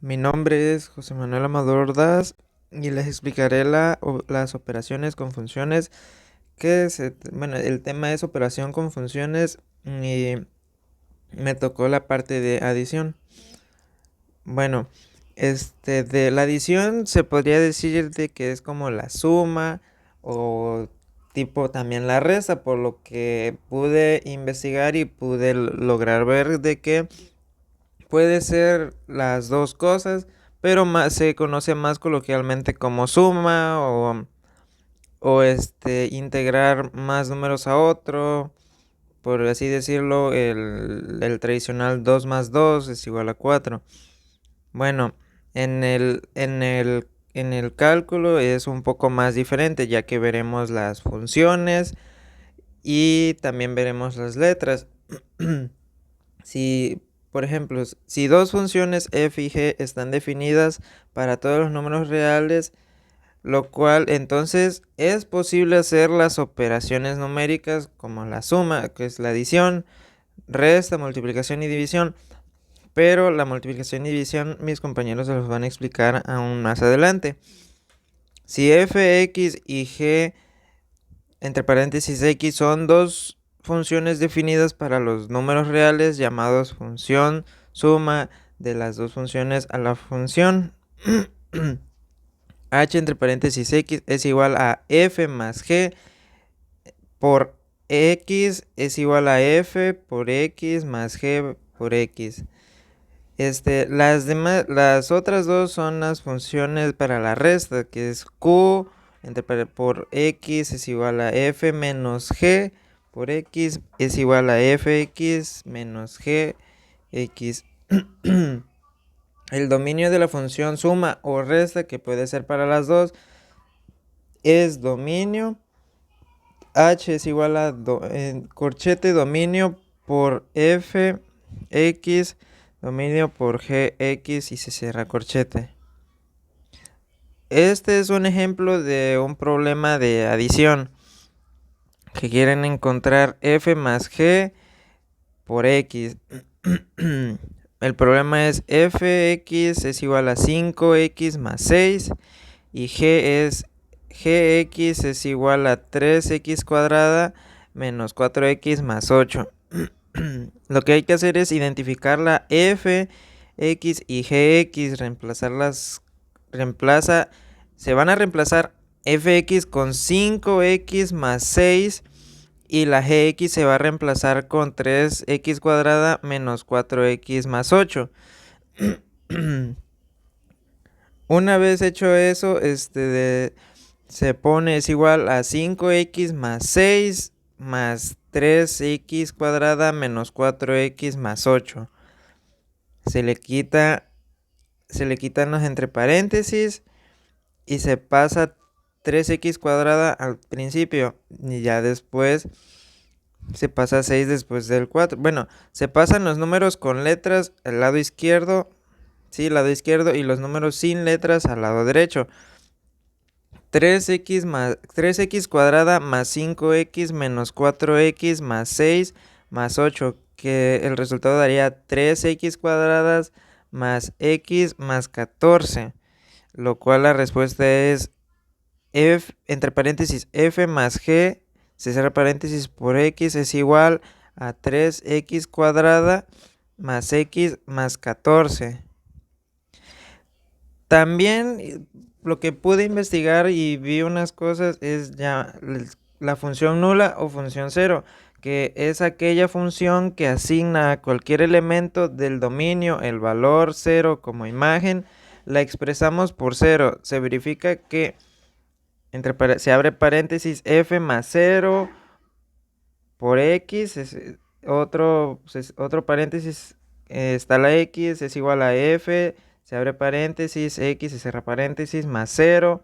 Mi nombre es José Manuel Amador Ordaz y les explicaré las operaciones con funciones bueno, el tema es operación con funciones y me tocó la parte de adición. Bueno, de la adición se podría decir de que es como la suma o tipo también la resta, por lo que pude investigar y pude lograr ver de que puede ser las dos cosas, pero se conoce más coloquialmente como suma o integrar más números a otro. Por así decirlo, el tradicional 2 más 2 es igual a 4. Bueno, en el cálculo es un poco más diferente, ya que veremos las funciones y también veremos las letras. Si, por ejemplo, si dos funciones f y g están definidas para todos los números reales, lo cual entonces es posible hacer las operaciones numéricas como la suma, que es la adición, resta, multiplicación y división. Pero la multiplicación y división mis compañeros se los van a explicar aún más adelante. Si f, x y g, entre paréntesis x, son dos funciones definidas para los números reales llamados función suma de las dos funciones a la función h entre paréntesis x es igual a f más g por x es igual a f por x más g por x. Las otras dos son las funciones para la resta, que es q por x es igual a f menos g por x es igual a fx menos gx. El dominio de la función suma o resta, que puede ser para las dos, es dominio. H es igual a corchete dominio por fx dominio por gx y se cierra corchete. Este es un ejemplo de un problema de adición que quieren encontrar f más g por x. El problema es fx es igual a 5x más 6 y gx es igual a 3x cuadrada menos 4x más 8. Lo que hay que hacer es identificar la f, x y gx, se van a reemplazar fx con 5x más 6 y la gx se va a reemplazar con 3x cuadrada menos 4x más 8. Una vez hecho eso, se pone es igual a 5x más 6 más 3x cuadrada menos 4x más 8. Se le quitan los entre paréntesis y se pasa 3x cuadrada al principio y ya después se pasa 6 después del 4. Bueno, se pasan los números con letras al lado izquierdo, sí, lado izquierdo, y los números sin letras al lado derecho. 3x cuadrada más 5x menos 4x más 6 más 8, que el resultado daría 3x cuadradas más x más 14, lo cual la respuesta es f entre paréntesis f más g, se cierra paréntesis por x es igual a 3x cuadrada más x más 14. También lo que pude investigar y vi unas cosas es ya la función nula o función cero, que es aquella función que asigna a cualquier elemento del dominio el valor 0 como imagen, la expresamos por 0. Se verifica que se abre paréntesis f más 0 por x, otro paréntesis, está la x, es igual a f, se abre paréntesis, x, se cierra paréntesis, más 0,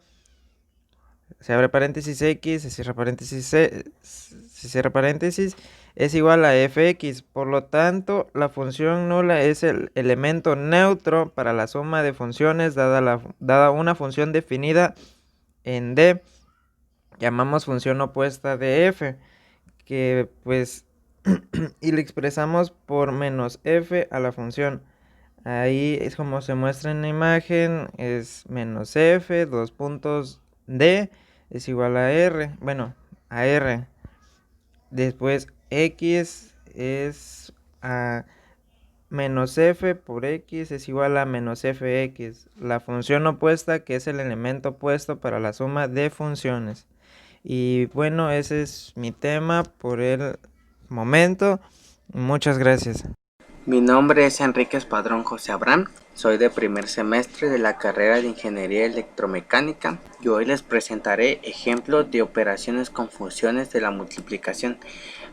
se abre paréntesis, x, se cierra paréntesis, se cierra paréntesis, es igual a fx. Por lo tanto, la función nula es el elemento neutro para la suma de funciones dada una función definida en D. Llamamos función opuesta de f, que pues y le expresamos por menos f a la función. Ahí es como se muestra en la imagen, es menos f, dos puntos d, es igual a r, bueno, a r. Después x es a menos f por x es igual a menos fx, la función opuesta que es el elemento opuesto para la suma de funciones. Y bueno, ese es mi tema por el momento. Muchas gracias. Mi nombre es Enrique Espadrón José Abraham, soy de primer semestre de la carrera de Ingeniería Electromecánica y hoy les presentaré ejemplos de operaciones con funciones de la multiplicación.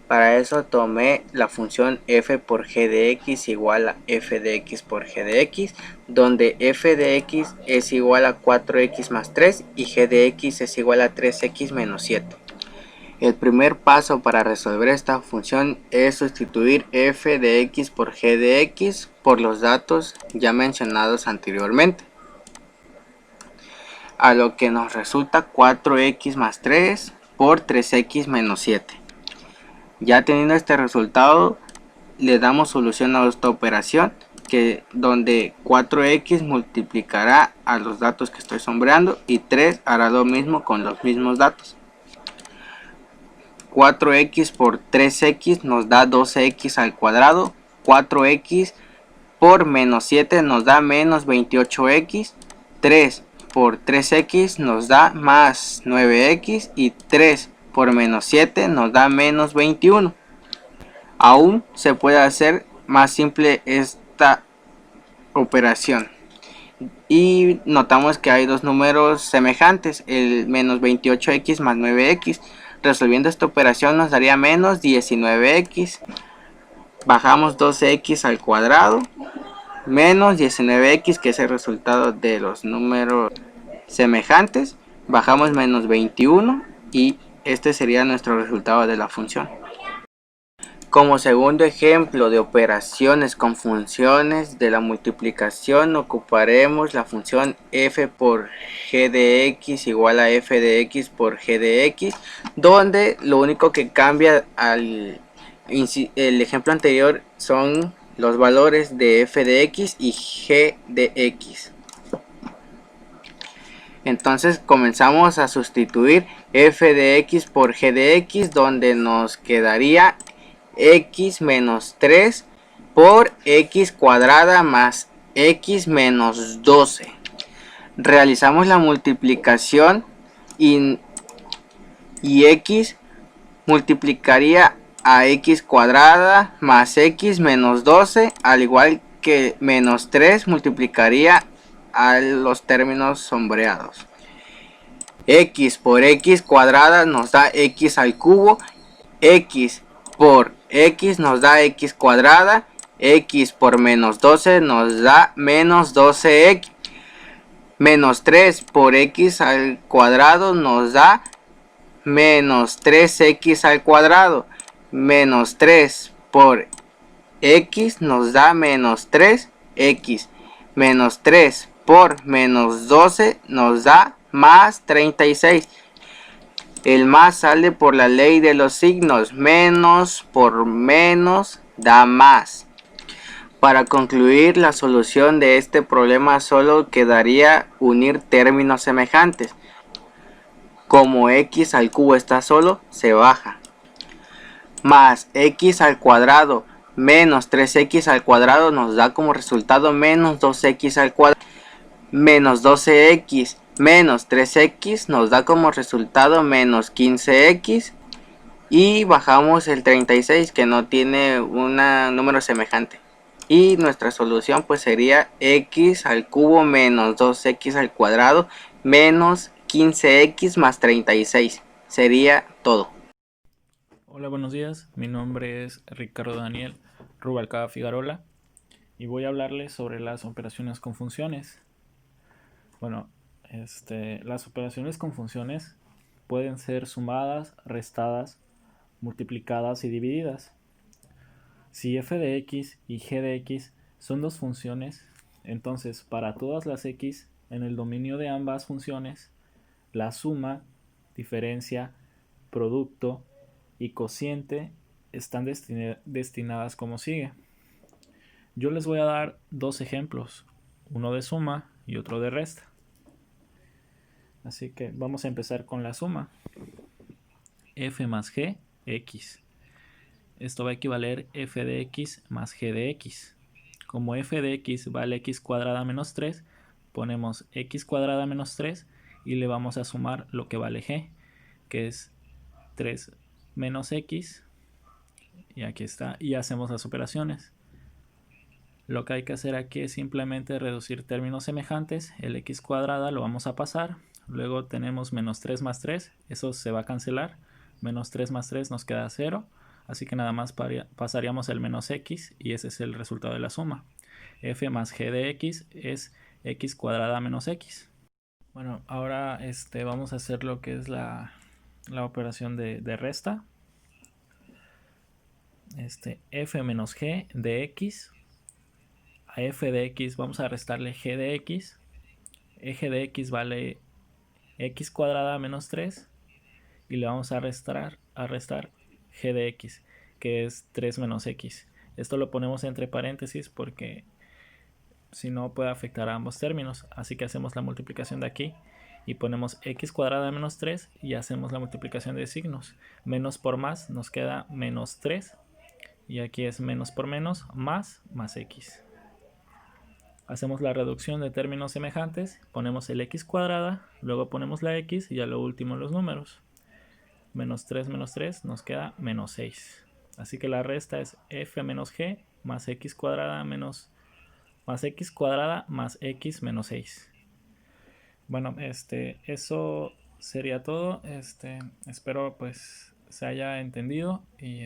Para eso tomé la función f por g de x igual a f de x por g de x, donde f de x es igual a 4x más 3 y g de x es igual a 3x menos 7. El primer paso para resolver esta función es sustituir f de x por g de x por los datos ya mencionados anteriormente, a lo que nos resulta 4x más 3 por 3x menos 7. Ya teniendo este resultado, le damos solución a esta operación, donde 4x multiplicará a los datos que estoy sombreando y 3 hará lo mismo con los mismos datos. 4x por 3x nos da 12x al cuadrado. 4x por menos 7 nos da menos 28x. 3 por 3x nos da más 9x. Y 3 por menos 7 nos da menos 21. Aún se puede hacer más simple esta operación. Y notamos que hay dos números semejantes, el menos 28x más 9x. Resolviendo esta operación nos daría menos 19x. Bajamos 12x al cuadrado menos 19x, que es el resultado de los números semejantes. Bajamos menos 21 y este sería nuestro resultado de la función. Como segundo ejemplo de operaciones con funciones de la multiplicación, ocuparemos la función f por g de x igual a f de x por g de x, donde lo único que cambia al el ejemplo anterior son los valores de f de x y g de x. Entonces comenzamos a sustituir f de x por g de x, donde nos quedaría x menos 3 por x cuadrada más x menos 12. Realizamos la multiplicación y x multiplicaría a x cuadrada más x menos 12, al igual que menos 3 multiplicaría a los términos sombreados. X por x cuadrada nos da x al cubo, x por x nos da x cuadrada, x por menos 12 nos da menos 12x, menos 3 por x al cuadrado nos da menos 3x al cuadrado, menos 3 por x nos da menos 3x, menos 3 por menos 12 nos da más 36. El más sale por la ley de los signos, menos por menos da más. Para concluir la solución de este problema solo quedaría unir términos semejantes. Como x al cubo está solo, se baja. Más x al cuadrado menos 3x al cuadrado nos da como resultado menos 2x al cuadrado. Menos 12x menos 3x nos da como resultado menos 15x. Y bajamos el 36, que no tiene un número semejante. Y nuestra solución pues sería x al cubo menos 2x al cuadrado menos 15x más 36. Sería todo. Hola, buenos días. Mi nombre es Ricardo Daniel Rubalcaba Figarola y voy a hablarles sobre las operaciones con funciones. Bueno, las operaciones con funciones pueden ser sumadas, restadas, multiplicadas y divididas. Si f de x y g de x son dos funciones, entonces para todas las x en el dominio de ambas funciones, la suma, diferencia, producto y cociente están destinadas como sigue. Yo les voy a dar dos ejemplos, uno de suma y otro de resta. Así que vamos a empezar con la suma. F más G, X. Esto va a equivaler f de x más g de x. Como f de x vale x cuadrada menos 3, ponemos x cuadrada menos 3 y le vamos a sumar lo que vale g, que es 3 menos x, y aquí está, y hacemos las operaciones. Lo que hay que hacer aquí es simplemente reducir términos semejantes. El x cuadrada lo vamos a pasar, luego tenemos menos 3 más 3, eso se va a cancelar, menos 3 más 3 nos queda 0, así que nada más pasaríamos el menos x y ese es el resultado de la suma. F más g de x es x cuadrada menos x. Bueno, ahora vamos a hacer lo que es la operación de resta. F menos g de x. A f de x vamos a restarle g de x. G de x vale x cuadrada menos 3 y le vamos a restar g de x, que es 3 menos x. Esto lo ponemos entre paréntesis porque si no puede afectar a ambos términos, así que hacemos la multiplicación de aquí y ponemos x cuadrada menos 3 y hacemos la multiplicación de signos. Menos por más nos queda menos 3 y aquí es menos por menos más x. Hacemos la reducción de términos semejantes, ponemos el x cuadrada, luego ponemos la x y a lo último los números. Menos 3 nos queda menos 6. Así que la resta es f menos g más x cuadrada más x menos 6. Bueno, eso sería todo. Espero pues se haya entendido y